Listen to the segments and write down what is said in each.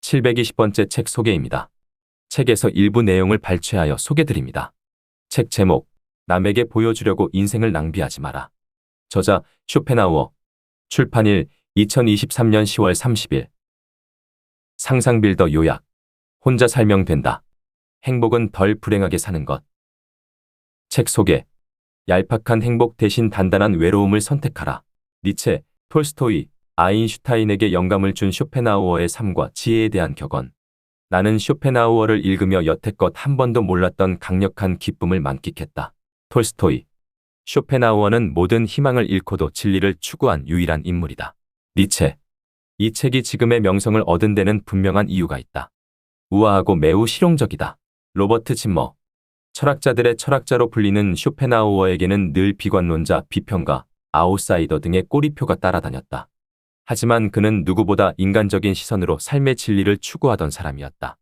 720번째 책 소개입니다. 책에서 일부 내용을 발췌하여 소개드립니다. 책 제목, 남에게 보여주려고 인생을 낭비하지 마라. 저자, 쇼펜하우어. 출판일, 2023년 10월 30일. 상상빌더 요약. 혼자 살면 된다. 행복은 덜 불행하게 사는 것. 책 소개. 얄팍한 행복 대신 단단한 외로움을 선택하라. 니체, 톨스토이, 아인슈타인에게 영감을 준 쇼펜하우어의 삶과 지혜에 대한 격언. 나는 쇼펜하우어를 읽으며 여태껏 한 번도 몰랐던 강력한 기쁨을 만끽했다. 톨스토이. 쇼펜하우어는 모든 희망을 잃고도 진리를 추구한 유일한 인물이다. 니체. 이 책이 지금의 명성을 얻은 데는 분명한 이유가 있다. 우아하고 매우 실용적이다. 로버트 짐머. 철학자들의 철학자로 불리는 쇼펜하우어에게는 늘 비관론자, 비평가, 아웃사이더 등의 꼬리표가 따라다녔다. 하지만 그는 누구보다 인간적인 시선으로 삶의 진리를 추구하던 사람이었다.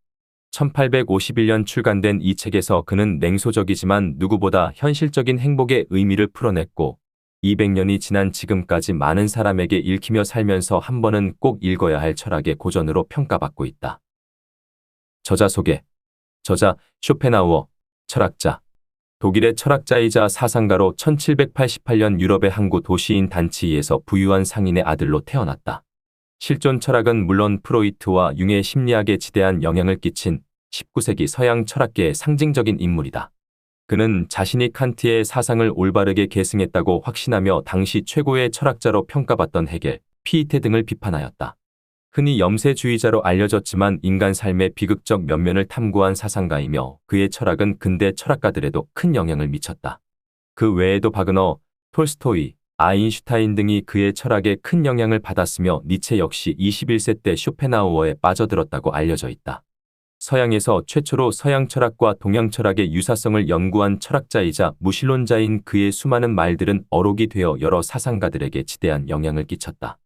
1851년 출간된 이 책에서 그는 냉소적이지만 누구보다 현실적인 행복의 의미를 풀어냈고 200년이 지난 지금까지 많은 사람에게 읽히며 살면서 한 번은 꼭 읽어야 할 철학의 고전으로 평가받고 있다. 저자 소개. 저자, 쇼펜하우어, 철학자. 독일의 철학자이자 사상가로 1788년 유럽의 항구 도시인 단치히에서 부유한 상인의 아들로 태어났다. 실존 철학은 물론 프로이트와 융의 심리학에 지대한 영향을 끼친 19세기 서양 철학계의 상징적인 인물이다. 그는 자신이 칸트의 사상을 올바르게 계승했다고 확신하며 당시 최고의 철학자로 평가받던 헤겔, 피이테 등을 비판하였다. 흔히 염세주의자로 알려졌지만 인간 삶의 비극적 면면을 탐구한 사상가이며 그의 철학은 근대 철학가들에도 큰 영향을 미쳤다. 그 외에도 바그너, 톨스토이, 아인슈타인 등이 그의 철학에 큰 영향을 받았으며 니체 역시 21세 때 쇼펜하우어에 빠져들었다고 알려져 있다. 서양에서 최초로 서양 철학과 동양 철학의 유사성을 연구한 철학자이자 무신론자인 그의 수많은 말들은 어록이 되어 여러 사상가들에게 지대한 영향을 끼쳤다.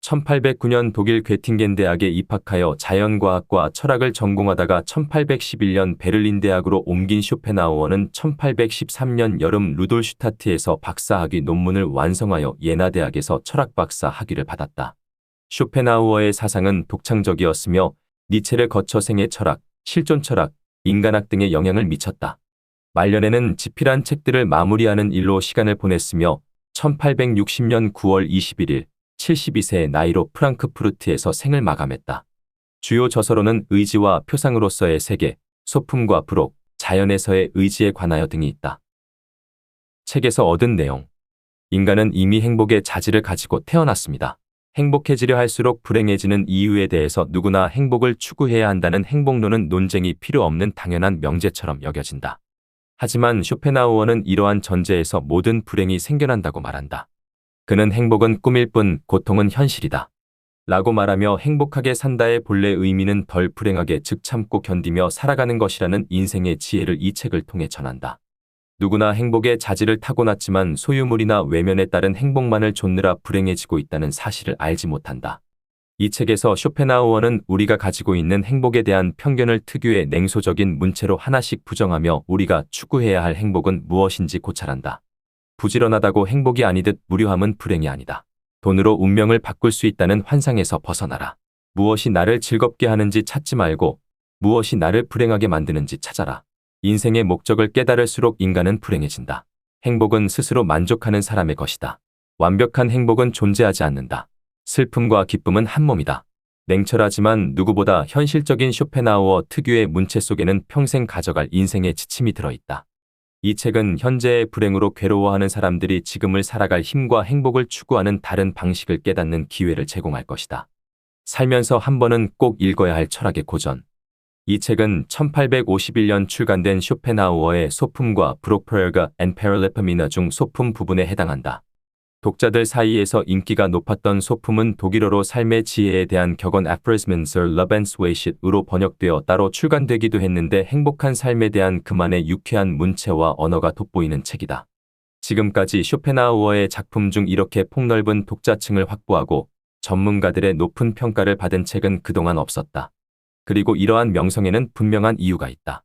1809년 독일 괴팅겐 대학에 입학하여 자연과학과 철학을 전공하다가 1811년 베를린 대학으로 옮긴 쇼펜하우어는 1813년 여름 루돌슈타트에서 박사학위 논문을 완성하여 예나 대학에서 철학 박사 학위를 받았다. 쇼펜하우어의 사상은 독창적이었으며 니체를 거쳐 생애 철학, 실존 철학, 인간학 등에 영향을 미쳤다. 말년에는 집필한 책들을 마무리하는 일로 시간을 보냈으며 1860년 9월 21일 72세의 나이로 프랑크푸르트에서 생을 마감했다. 주요 저서로는 의지와 표상으로서의 세계, 소품과 부록, 자연에서의 의지에 관하여 등이 있다. 책에서 얻은 내용. 인간은 이미 행복의 자질을 가지고 태어났습니다. 행복해지려 할수록 불행해지는 이유에 대해서 누구나 행복을 추구해야 한다는 행복론은 논쟁이 필요 없는 당연한 명제처럼 여겨진다. 하지만 쇼펜하우어는 이러한 전제에서 모든 불행이 생겨난다고 말한다. 그는 행복은 꿈일 뿐 고통은 현실이다. 라고 말하며 행복하게 산다의 본래 의미는 덜 불행하게 즉 참고 견디며 살아가는 것이라는 인생의 지혜를 이 책을 통해 전한다. 누구나 행복의 자질을 타고났지만 소유물이나 외면에 따른 행복만을 좇느라 불행해지고 있다는 사실을 알지 못한다. 이 책에서 쇼펜하우어는 우리가 가지고 있는 행복에 대한 편견을 특유의 냉소적인 문체로 하나씩 부정하며 우리가 추구해야 할 행복은 무엇인지 고찰한다. 부지런하다고 행복이 아니듯 무료함은 불행이 아니다. 돈으로 운명을 바꿀 수 있다는 환상에서 벗어나라. 무엇이 나를 즐겁게 하는지 찾지 말고 무엇이 나를 불행하게 만드는지 찾아라. 인생의 목적을 깨달을수록 인간은 불행해진다. 행복은 스스로 만족하는 사람의 것이다. 완벽한 행복은 존재하지 않는다. 슬픔과 기쁨은 한 몸이다. 냉철하지만 누구보다 현실적인 쇼펜하우어 특유의 문체 속에는 평생 가져갈 인생의 지침이 들어있다. 이 책은 현재의 불행으로 괴로워하는 사람들이 지금을 살아갈 힘과 행복을 추구하는 다른 방식을 깨닫는 기회를 제공할 것이다. 살면서 한 번은 꼭 읽어야 할 철학의 고전. 이 책은 1851년 출간된 쇼펜하우어의 소품과 브로프르가 앤 페럴레프미나 중 소품 부분에 해당한다. 독자들 사이에서 인기가 높았던 소품은 독일어로 삶의 지혜에 대한 격언 Aphorismen zur Lebensweisheit으로 번역되어 따로 출간되기도 했는데 행복한 삶에 대한 그만의 유쾌한 문체와 언어가 돋보이는 책이다. 지금까지 쇼펜하우어의 작품 중 이렇게 폭넓은 독자층을 확보하고 전문가들의 높은 평가를 받은 책은 그동안 없었다. 그리고 이러한 명성에는 분명한 이유가 있다.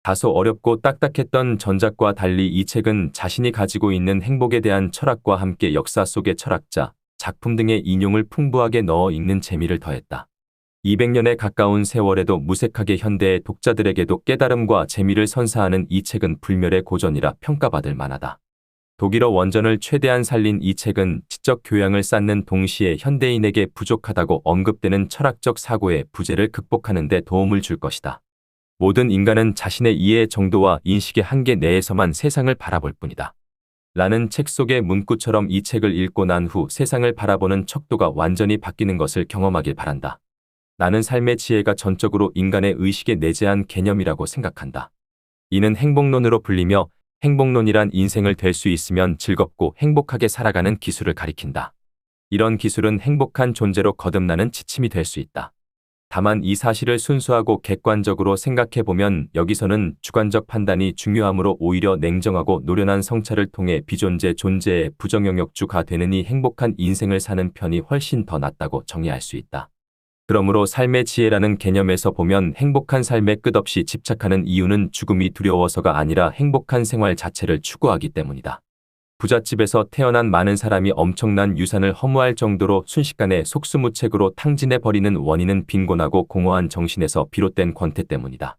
다소 어렵고 딱딱했던 전작과 달리 이 책은 자신이 가지고 있는 행복에 대한 철학과 함께 역사 속의 철학자, 작품 등의 인용을 풍부하게 넣어 읽는 재미를 더했다. 200년에 가까운 세월에도 무색하게 현대의 독자들에게도 깨달음과 재미를 선사하는 이 책은 불멸의 고전이라 평가받을 만하다. 독일어 원전을 최대한 살린 이 책은 지적 교양을 쌓는 동시에 현대인에게 부족하다고 언급되는 철학적 사고의 부재를 극복하는 데 도움을 줄 것이다. 모든 인간은 자신의 이해 정도와 인식의 한계 내에서만 세상을 바라볼 뿐이다. 라는 책 속의 문구처럼 이 책을 읽고 난 후 세상을 바라보는 척도가 완전히 바뀌는 것을 경험하길 바란다. 나는 삶의 지혜가 전적으로 인간의 의식에 내재한 개념이라고 생각한다. 이는 행복론으로 불리며 행복론이란 인생을 될 수 있으면 즐겁고 행복하게 살아가는 기술을 가리킨다. 이런 기술은 행복한 존재로 거듭나는 지침이 될 수 있다. 다만 이 사실을 순수하고 객관적으로 생각해보면 여기서는 주관적 판단이 중요하므로 오히려 냉정하고 노련한 성찰을 통해 비존재 존재의 부정영역주가 되느니 행복한 인생을 사는 편이 훨씬 더 낫다고 정의할 수 있다. 그러므로 삶의 지혜라는 개념에서 보면 행복한 삶에 끝없이 집착하는 이유는 죽음이 두려워서가 아니라 행복한 생활 자체를 추구하기 때문이다. 부잣집에서 태어난 많은 사람이 엄청난 유산을 허무할 정도로 순식간에 속수무책으로 탕진해버리는 원인은 빈곤하고 공허한 정신에서 비롯된 권태 때문이다.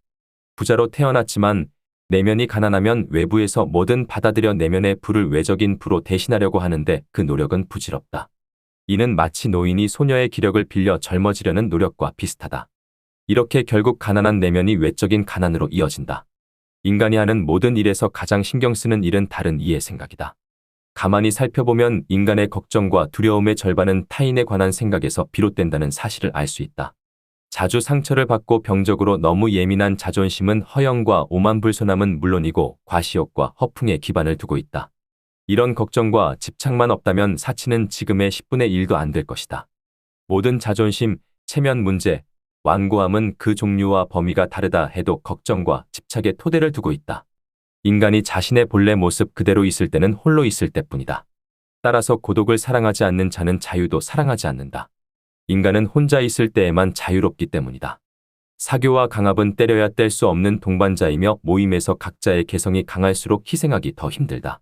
부자로 태어났지만 내면이 가난하면 외부에서 뭐든 받아들여 내면의 부를 외적인 부로 대신하려고 하는데 그 노력은 부질없다. 이는 마치 노인이 소녀의 기력을 빌려 젊어지려는 노력과 비슷하다. 이렇게 결국 가난한 내면이 외적인 가난으로 이어진다. 인간이 하는 모든 일에서 가장 신경 쓰는 일은 다른 이의 생각이다. 가만히 살펴보면 인간의 걱정과 두려움의 절반은 타인에 관한 생각에서 비롯된다는 사실을 알 수 있다. 자주 상처를 받고 병적으로 너무 예민한 자존심은 허영과 오만불손함은 물론이고 과시욕과 허풍에 기반을 두고 있다. 이런 걱정과 집착만 없다면 사치는 지금의 10분의 1도 안 될 것이다. 모든 자존심, 체면 문제, 완고함은 그 종류와 범위가 다르다 해도 걱정과 집착에 토대를 두고 있다. 인간이 자신의 본래 모습 그대로 있을 때는 홀로 있을 때뿐이다. 따라서 고독을 사랑하지 않는 자는 자유도 사랑하지 않는다. 인간은 혼자 있을 때에만 자유롭기 때문이다. 사교와 강압은 때려야 뗄 수 없는 동반자이며 모임에서 각자의 개성이 강할수록 희생하기 더 힘들다.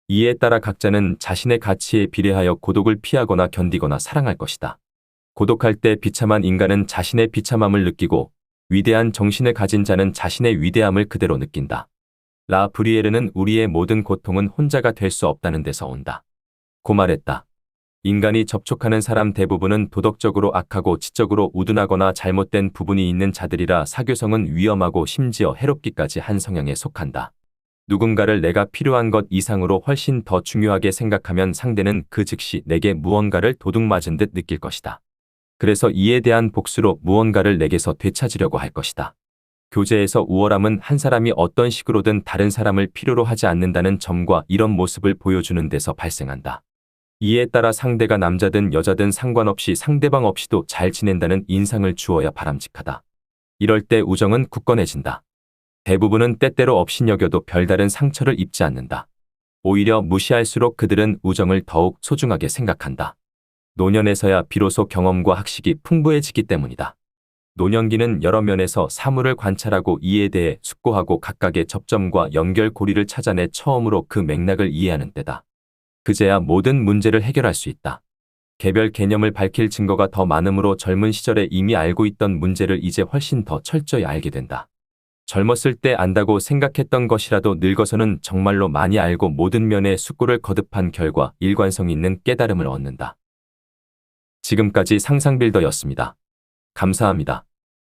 이에 따라 각자는 자신의 가치에 비례하여 고독을 피하거나 견디거나 사랑할 것이다. 고독할 때 비참한 인간은 자신의 비참함을 느끼고 위대한 정신을 가진 자는 자신의 위대함을 그대로 느낀다. 라 브리에르는 우리의 모든 고통은 혼자가 될 수 없다는 데서 온다. 고 말했다. 인간이 접촉하는 사람 대부분은 도덕적으로 악하고 지적으로 우둔하거나 잘못된 부분이 있는 자들이라 사교성은 위험하고 심지어 해롭기까지 한 성향에 속한다. 누군가를 내가 필요한 것 이상으로 훨씬 더 중요하게 생각하면 상대는 그 즉시 내게 무언가를 도둑맞은 듯 느낄 것이다. 그래서 이에 대한 복수로 무언가를 내게서 되찾으려고 할 것이다. 교제에서 우월함은 한 사람이 어떤 식으로든 다른 사람을 필요로 하지 않는다는 점과 이런 모습을 보여주는 데서 발생한다. 이에 따라 상대가 남자든 여자든 상관없이 상대방 없이도 잘 지낸다는 인상을 주어야 바람직하다. 이럴 때 우정은 굳건해진다. 대부분은 때때로 업신여겨도 별다른 상처를 입지 않는다. 오히려 무시할수록 그들은 우정을 더욱 소중하게 생각한다. 노년에서야 비로소 경험과 학식이 풍부해지기 때문이다. 노년기는 여러 면에서 사물을 관찰하고 이에 대해 숙고하고 각각의 접점과 연결고리를 찾아내 처음으로 그 맥락을 이해하는 때다. 그제야 모든 문제를 해결할 수 있다. 개별 개념을 밝힐 증거가 더 많으므로 젊은 시절에 이미 알고 있던 문제를 이제 훨씬 더 철저히 알게 된다. 젊었을 때 안다고 생각했던 것이라도 늙어서는 정말로 많이 알고 모든 면에 숙고를 거듭한 결과 일관성 있는 깨달음을 얻는다. 지금까지 상상빌더였습니다. 감사합니다.